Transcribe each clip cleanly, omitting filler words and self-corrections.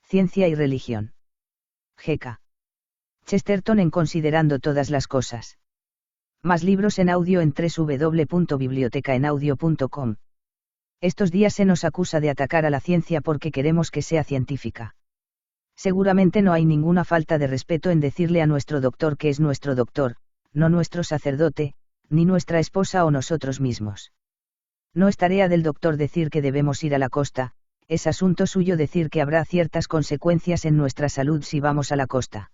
Ciencia y religión. G.K. Chesterton en Considerando todas las cosas. Más libros en audio en www.bibliotecaenaudio.com. Estos días se nos acusa de atacar a la ciencia porque queremos que sea científica. Seguramente no hay ninguna falta de respeto en decirle a nuestro doctor que es nuestro doctor, no nuestro sacerdote, ni nuestra esposa o nosotros mismos. No es tarea del doctor decir que debemos ir a la costa, es asunto suyo decir que habrá ciertas consecuencias en nuestra salud si vamos a la costa.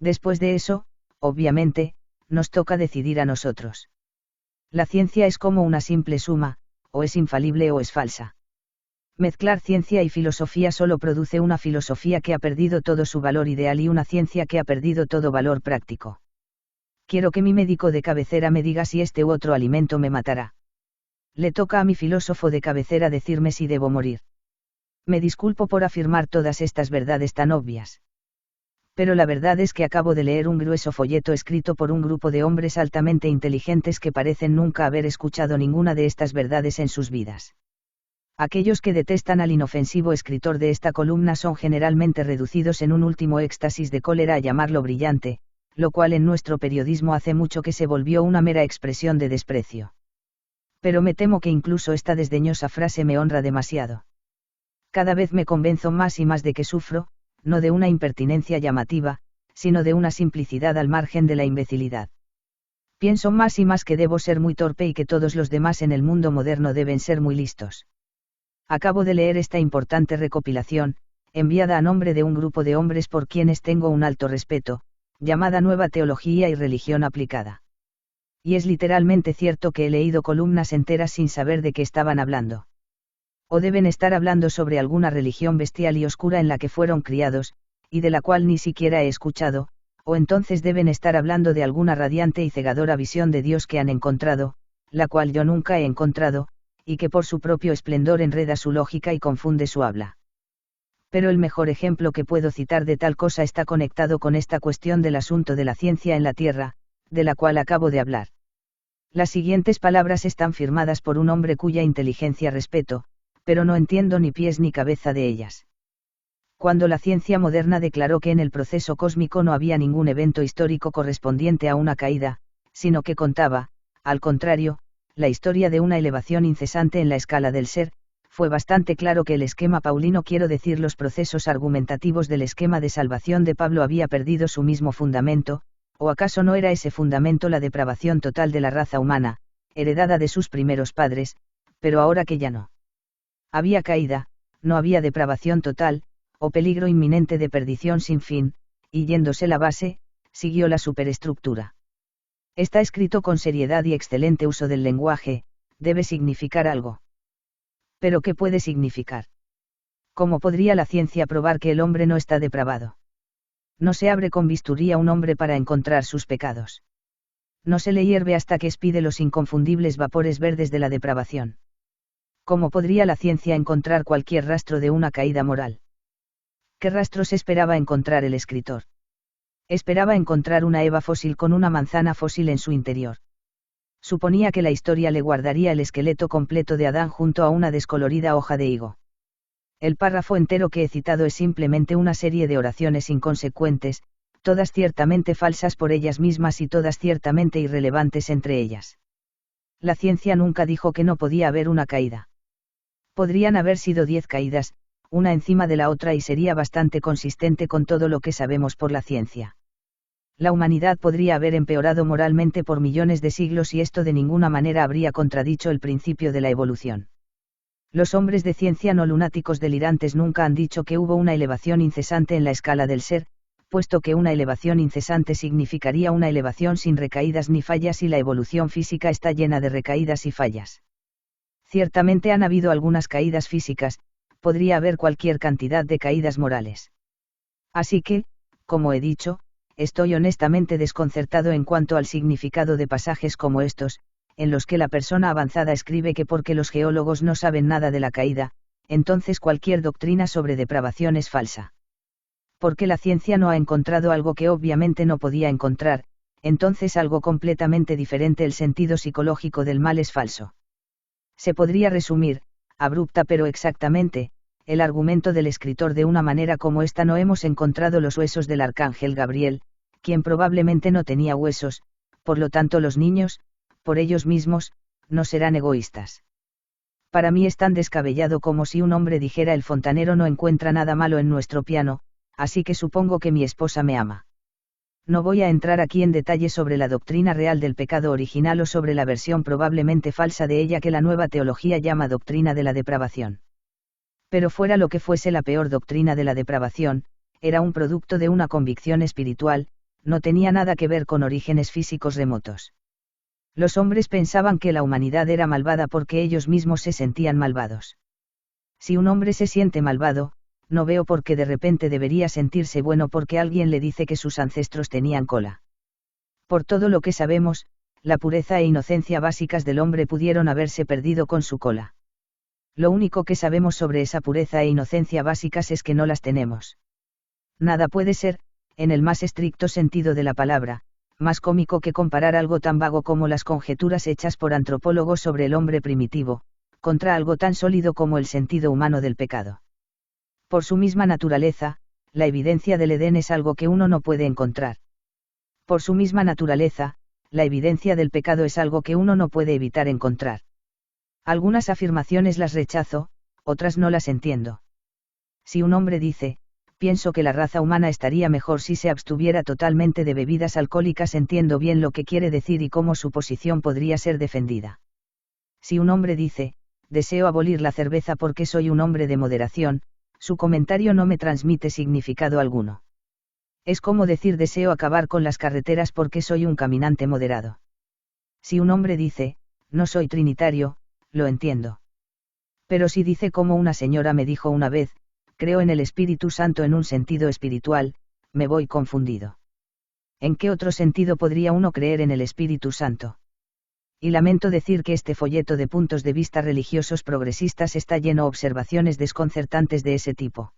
Después de eso, obviamente, nos toca decidir a nosotros. La ciencia es como una simple suma, o es infalible o es falsa. Mezclar ciencia y filosofía solo produce una filosofía que ha perdido todo su valor ideal y una ciencia que ha perdido todo valor práctico. Quiero que mi médico de cabecera me diga si este u otro alimento me matará. Le toca a mi filósofo de cabecera decirme si debo morir. Me disculpo por afirmar todas estas verdades tan obvias. Pero la verdad es que acabo de leer un grueso folleto escrito por un grupo de hombres altamente inteligentes que parecen nunca haber escuchado ninguna de estas verdades en sus vidas. Aquellos que detestan al inofensivo escritor de esta columna son generalmente reducidos en un último éxtasis de cólera a llamarlo brillante, lo cual en nuestro periodismo hace mucho que se volvió una mera expresión de desprecio. Pero me temo que incluso esta desdeñosa frase me honra demasiado. Cada vez me convenzo más y más de que sufro, no de una impertinencia llamativa, sino de una simplicidad al margen de la imbecilidad. Pienso más y más que debo ser muy torpe y que todos los demás en el mundo moderno deben ser muy listos. Acabo de leer esta importante recopilación, enviada a nombre de un grupo de hombres por quienes tengo un alto respeto, llamada Nueva Teología y Religión Aplicada. Y es literalmente cierto que he leído columnas enteras sin saber de qué estaban hablando. O deben estar hablando sobre alguna religión bestial y oscura en la que fueron criados, y de la cual ni siquiera he escuchado, o entonces deben estar hablando de alguna radiante y cegadora visión de Dios que han encontrado, la cual yo nunca he encontrado, y que por su propio esplendor enreda su lógica y confunde su habla. Pero el mejor ejemplo que puedo citar de tal cosa está conectado con esta cuestión del asunto de la ciencia en la Tierra, de la cual acabo de hablar. Las siguientes palabras están firmadas por un hombre cuya inteligencia respeto, pero no entiendo ni pies ni cabeza de ellas. Cuando la ciencia moderna declaró que en el proceso cósmico no había ningún evento histórico correspondiente a una caída, sino que contaba, al contrario, la historia de una elevación incesante en la escala del ser, fue bastante claro que el esquema paulino, quiero decir los procesos argumentativos del esquema de salvación de Pablo, había perdido su mismo fundamento, o acaso no era ese fundamento la depravación total de la raza humana, heredada de sus primeros padres, pero ahora que ya no había caída, no había depravación total, o peligro inminente de perdición sin fin, y yéndose la base, siguió la superestructura. Está escrito con seriedad y excelente uso del lenguaje, debe significar algo. ¿Pero qué puede significar? ¿Cómo podría la ciencia probar que el hombre no está depravado? No se abre con bisturí a un hombre para encontrar sus pecados. No se le hierve hasta que expide los inconfundibles vapores verdes de la depravación. ¿Cómo podría la ciencia encontrar cualquier rastro de una caída moral? ¿Qué rastros esperaba encontrar el escritor? Esperaba encontrar una Eva fósil con una manzana fósil en su interior. Suponía que la historia le guardaría el esqueleto completo de Adán junto a una descolorida hoja de higo. El párrafo entero que he citado es simplemente una serie de oraciones inconsecuentes, todas ciertamente falsas por ellas mismas y todas ciertamente irrelevantes entre ellas. La ciencia nunca dijo que no podía haber una caída. Podrían haber sido 10 caídas, una encima de la otra, y sería bastante consistente con todo lo que sabemos por la ciencia. La humanidad podría haber empeorado moralmente por millones de siglos y esto de ninguna manera habría contradicho el principio de la evolución. Los hombres de ciencia no lunáticos delirantes nunca han dicho que hubo una elevación incesante en la escala del ser, puesto que una elevación incesante significaría una elevación sin recaídas ni fallas, y la evolución física está llena de recaídas y fallas. Ciertamente han habido algunas caídas físicas, podría haber cualquier cantidad de caídas morales. Así que, como he dicho, estoy honestamente desconcertado en cuanto al significado de pasajes como estos, en los que la persona avanzada escribe que porque los geólogos no saben nada de la caída, entonces cualquier doctrina sobre depravación es falsa. Porque la ciencia no ha encontrado algo que obviamente no podía encontrar, entonces algo completamente diferente, el sentido psicológico del mal es falso. Se podría resumir, abrupta pero exactamente, el argumento del escritor de una manera como esta: no hemos encontrado los huesos del arcángel Gabriel, quien probablemente no tenía huesos, por lo tanto los niños, por ellos mismos, no serán egoístas. Para mí es tan descabellado como si un hombre dijera: el fontanero no encuentra nada malo en nuestro piano, así que supongo que mi esposa me ama. No voy a entrar aquí en detalle sobre la doctrina real del pecado original o sobre la versión probablemente falsa de ella que la nueva teología llama doctrina de la depravación. Pero fuera lo que fuese la peor doctrina de la depravación, era un producto de una convicción espiritual, no tenía nada que ver con orígenes físicos remotos. Los hombres pensaban que la humanidad era malvada porque ellos mismos se sentían malvados. Si un hombre se siente malvado, no veo por qué de repente debería sentirse bueno porque alguien le dice que sus ancestros tenían cola. Por todo lo que sabemos, la pureza e inocencia básicas del hombre pudieron haberse perdido con su cola. Lo único que sabemos sobre esa pureza e inocencia básicas es que no las tenemos. Nada puede ser, en el más estricto sentido de la palabra, más cómico que comparar algo tan vago como las conjeturas hechas por antropólogos sobre el hombre primitivo, contra algo tan sólido como el sentido humano del pecado. Por su misma naturaleza, la evidencia del Edén es algo que uno no puede encontrar. Por su misma naturaleza, la evidencia del pecado es algo que uno no puede evitar encontrar. Algunas afirmaciones las rechazo, otras no las entiendo. Si un hombre dice: pienso que la raza humana estaría mejor si se abstuviera totalmente de bebidas alcohólicas, entiendo bien lo que quiere decir y cómo su posición podría ser defendida. Si un hombre dice: deseo abolir la cerveza porque soy un hombre de moderación, su comentario no me transmite significado alguno. Es como decir: deseo acabar con las carreteras porque soy un caminante moderado. Si un hombre dice: no soy trinitario, lo entiendo. Pero si dice, como una señora me dijo una vez: creo en el Espíritu Santo en un sentido espiritual, me voy confundido. ¿En qué otro sentido podría uno creer en el Espíritu Santo? Y lamento decir que este folleto de puntos de vista religiosos progresistas está lleno de observaciones desconcertantes de ese tipo.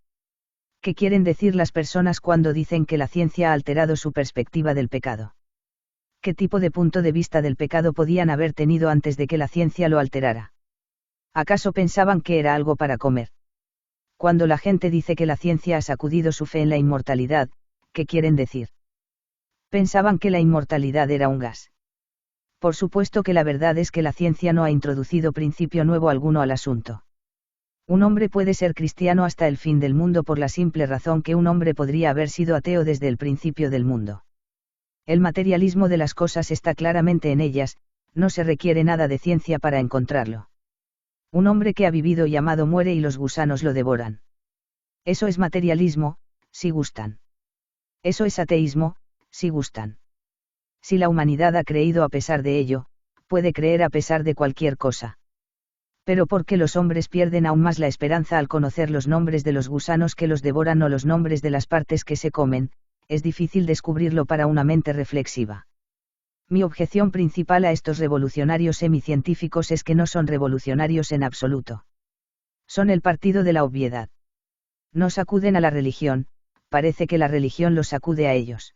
¿Qué quieren decir las personas cuando dicen que la ciencia ha alterado su perspectiva del pecado? ¿Qué tipo de punto de vista del pecado podían haber tenido antes de que la ciencia lo alterara? ¿Acaso pensaban que era algo para comer? Cuando la gente dice que la ciencia ha sacudido su fe en la inmortalidad, ¿qué quieren decir? ¿Pensaban que la inmortalidad era un gas? Por supuesto que la verdad es que la ciencia no ha introducido principio nuevo alguno al asunto. Un hombre puede ser cristiano hasta el fin del mundo por la simple razón que un hombre podría haber sido ateo desde el principio del mundo. El materialismo de las cosas está claramente en ellas, no se requiere nada de ciencia para encontrarlo. Un hombre que ha vivido y amado muere y los gusanos lo devoran. Eso es materialismo, si gustan. Eso es ateísmo, si gustan. Si la humanidad ha creído a pesar de ello, puede creer a pesar de cualquier cosa. Pero ¿por qué los hombres pierden aún más la esperanza al conocer los nombres de los gusanos que los devoran o los nombres de las partes que se comen? Es difícil descubrirlo para una mente reflexiva. Mi objeción principal a estos revolucionarios semicientíficos es que no son revolucionarios en absoluto. Son el partido de la obviedad. No sacuden a la religión, parece que la religión los sacude a ellos.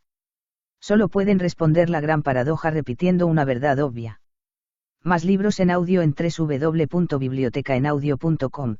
Solo pueden responder la gran paradoja repitiendo una verdad obvia. Más libros en audio en www.bibliotecaenaudio.com